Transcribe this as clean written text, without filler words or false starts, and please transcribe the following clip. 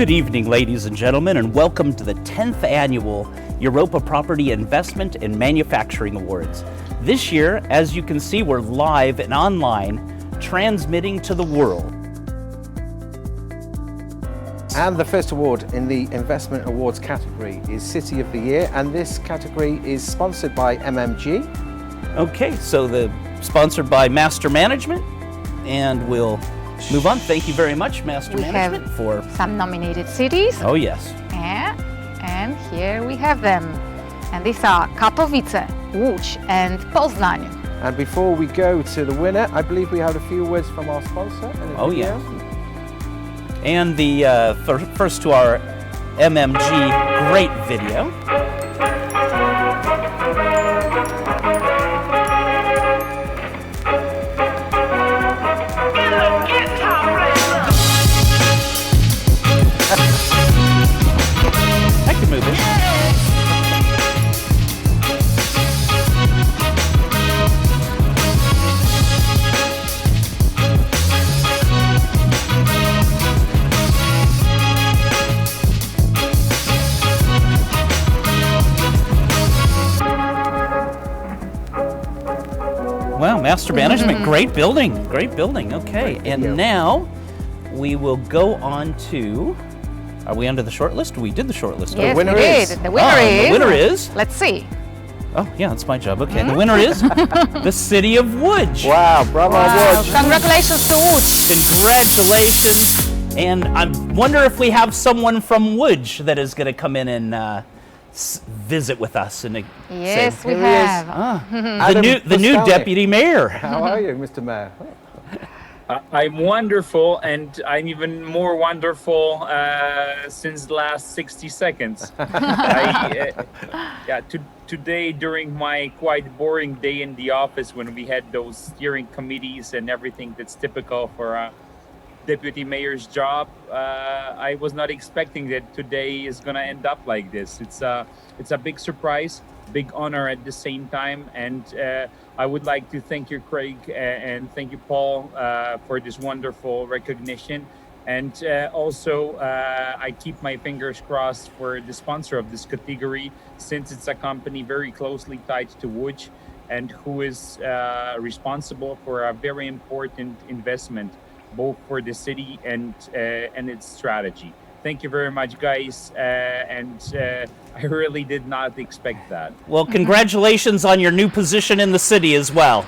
Good evening, ladies and gentlemen, and welcome to the 10th annual Europa Property Investment and Manufacturing Awards. This year, as you can see, we're live and online, transmitting to the world. And the first award in the Investment Awards category is City of the Year, and this category is sponsored by MMG. Okay, so sponsored by Master Management, and we'll move on. Thank you very much, Master Management, for some nominated cities. Oh, yes. And here we have them. And these are Katowice, Łódź, and Poznań. And before we go to the winner, I believe we have a few words from our sponsor. Oh, yeah. And the first to our MMG great video. I can move it. Wow, Master Management, great building, okay. And now we will go on to, are we under the short list? We did the short list. Yes, The winner we is. did. The winner is. Let's see. Oh, yeah, that's my job. Okay, the winner is the city of Łódź. Wow, bravo, Łódź. Congratulations to Łódź. Congratulations. And I wonder if we have someone from Łódź that is going to come in and visit with us. And Yes, we Here he is. have. the new deputy mayor. How are you, Mr. Mayor? I'm wonderful, and I'm even more wonderful since the last 60 seconds. Today, during my quite boring day in the office when we had those steering committees and everything that's typical for a deputy mayor's job, I was not expecting that today is going to end up like this. It's a big surprise, big honor at the same time, and I would like to thank you, Craig, and thank you, Paul, for this wonderful recognition. And also, I keep my fingers crossed for the sponsor of this category, since it's a company very closely tied to Łódź and who is responsible for a very important investment, both for the city and its strategy. Thank you very much, guys, and I really did not expect that. Well, congratulations on your new position in the city as well.